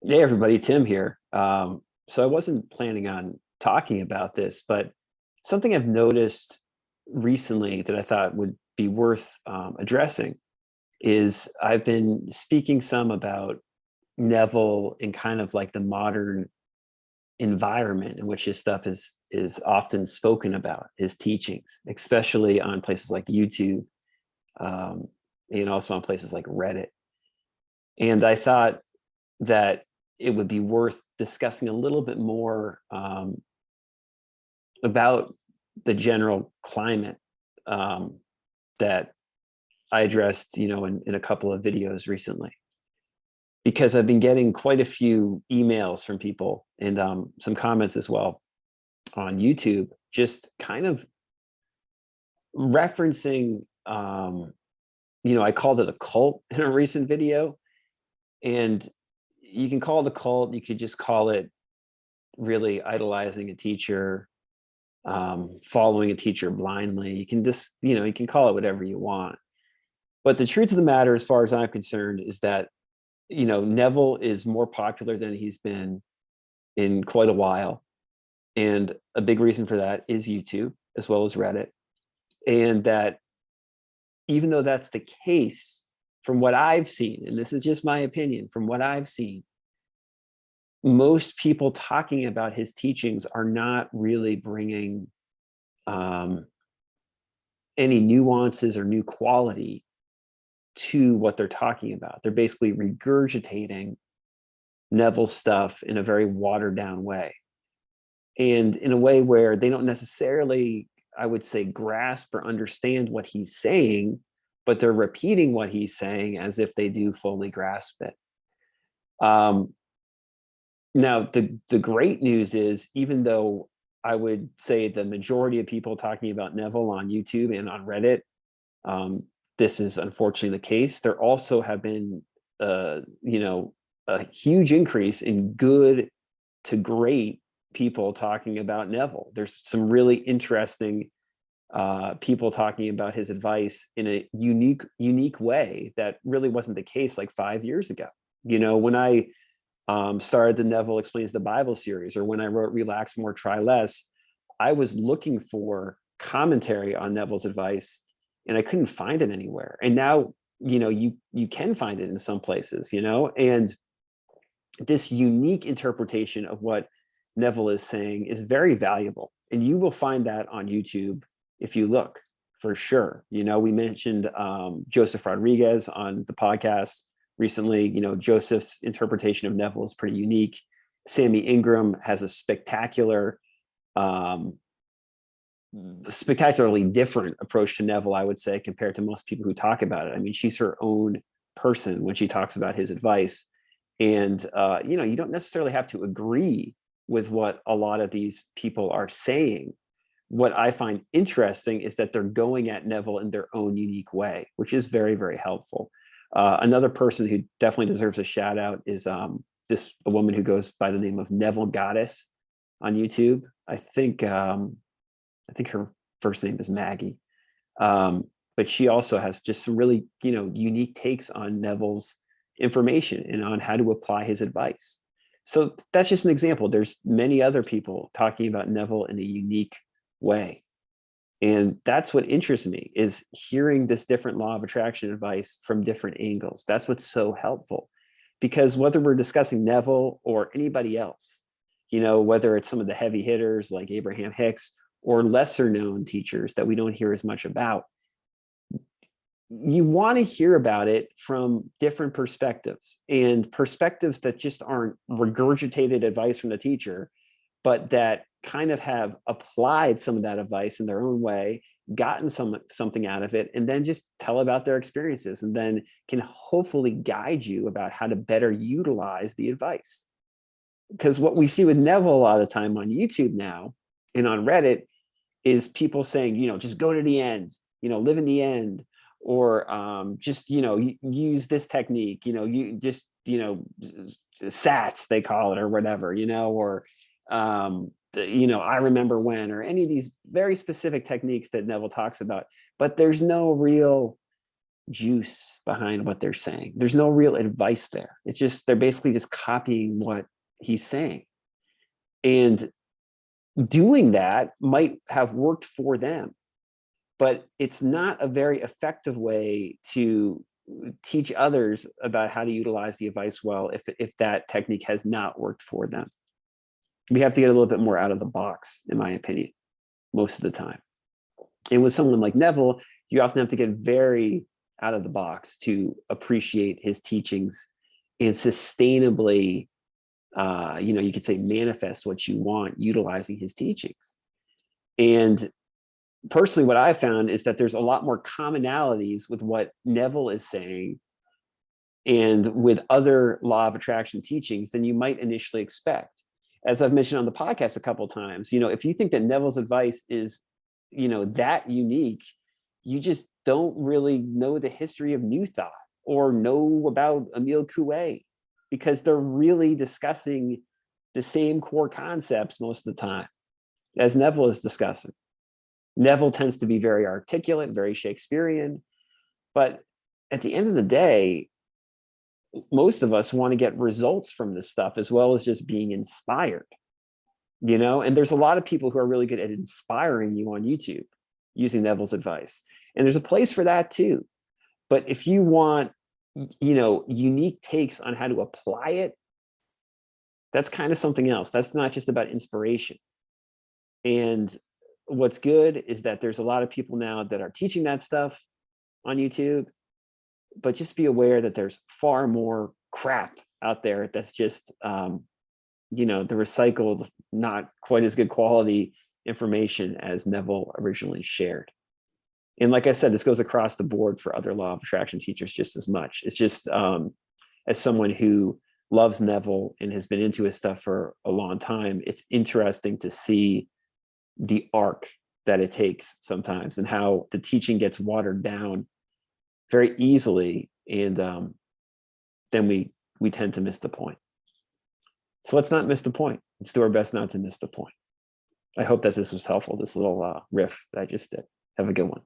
Hey everybody, Tim here. So I wasn't planning on talking about this, but something I've noticed recently that I thought would be worth addressing is I've been speaking some about Neville in kind of like the modern environment in which his stuff is often spoken about, his teachings, especially on places like YouTube, um, and also on places like Reddit. And I thought that it would be worth discussing a little bit more about the general climate um, that I addressed, in a couple of videos recently, because I've been getting quite a few emails from people and some comments as well on YouTube, just kind of referencing, I called it a cult in a recent video, and you can call it a cult, you could just call it really idolizing a teacher, following a teacher blindly. You can just, you can call it whatever you want. But the truth of the matter, as far as I'm concerned, is that, Neville is more popular than he's been in quite a while. And a big reason for that is YouTube as well as Reddit. And that even though that's the case, from what I've seen, and this is just my opinion, from what I've seen, most people talking about his teachings are not really bringing any nuances or new quality to what they're talking about. They're basically regurgitating Neville's stuff in a very watered down way, and in a way where they don't necessarily, I would say, grasp or understand what he's saying, but they're repeating what he's saying as if they do fully grasp it. Now, the great news is, even though I would say the majority of people talking about Neville on YouTube and on Reddit, this is unfortunately the case, there also have been, a huge increase in good to great people talking about Neville. There's some really interesting people talking about his advice in a unique way that really wasn't the case like 5 years ago. When I started the Neville Explains the Bible series, or when I wrote Relax More, Try Less, I was looking for commentary on Neville's advice and I couldn't find it anywhere. And now, you can find it in some places, and this unique interpretation of what Neville is saying is very valuable. And you will find that on YouTube if you look, for sure. We mentioned Joseph Rodriguez on the podcast recently. Joseph's interpretation of Neville is pretty unique. Sammy Ingram has a spectacularly different approach to Neville, I would say, compared to most people who talk about it. I mean, she's her own person when she talks about his advice. And, you don't necessarily have to agree with what a lot of these people are saying. What I find interesting is that they're going at Neville in their own unique way, which is very, very helpful. Another person who definitely deserves a shout out is a woman who goes by the name of Neville Goddess on YouTube. I think her first name is Maggie, but she also has just some really unique takes on Neville's information and on how to apply his advice. So that's just an example. There's many other people talking about Neville in a unique way. And that's what interests me, is hearing this different law of attraction advice from different angles. That's what's so helpful, because whether we're discussing Neville or anybody else, whether it's some of the heavy hitters like Abraham Hicks or lesser known teachers that we don't hear as much about, you want to hear about it from different perspectives, and perspectives that just aren't regurgitated advice from the teacher, but that kind of have applied some of that advice in their own way, gotten something out of it, and then just tell about their experiences, and then can hopefully guide you about how to better utilize the advice. Because what we see with Neville a lot of the time on YouTube now and on Reddit is people saying, just go to the end, live in the end, or just, use this technique, you just, SATs, they call it, or whatever, or, I remember when, or any of these very specific techniques that Neville talks about. But there's no real juice behind what they're saying. There's no real advice there. It's just, they're basically just copying what he's saying. And doing that might have worked for them, but it's not a very effective way to teach others about how to utilize the advice well if that technique has not worked for them. We have to get a little bit more out of the box, in my opinion, most of the time. And with someone like Neville, you often have to get very out of the box to appreciate his teachings and sustainably, you could say, manifest what you want utilizing his teachings. And personally, what I found is that there's a lot more commonalities with what Neville is saying and with other law of attraction teachings than you might initially expect. As I've mentioned on the podcast a couple of times, if you think that Neville's advice is, that unique, you just don't really know the history of New Thought or know about Emile Coué, because they're really discussing the same core concepts most of the time as Neville is discussing. Neville tends to be very articulate, very Shakespearean, but at the end of the day, most of us want to get results from this stuff as well as just being inspired, and there's a lot of people who are really good at inspiring you on YouTube using Neville's advice. And there's a place for that too. But if you want, unique takes on how to apply it, that's kind of something else. That's not just about inspiration. And what's good is that there's a lot of people now that are teaching that stuff on YouTube, but just be aware that there's far more crap out there that's just, the recycled, not quite as good quality information as Neville originally shared. And like I said, this goes across the board for other law of attraction teachers just as much. It's just, as someone who loves Neville and has been into his stuff for a long time, it's interesting to see the arc that it takes sometimes and how the teaching gets watered down very easily. And then we tend to miss the point. So let's not miss the point. Let's do our best not to miss the point. I hope that this was helpful, this little riff that I just did. Have a good one.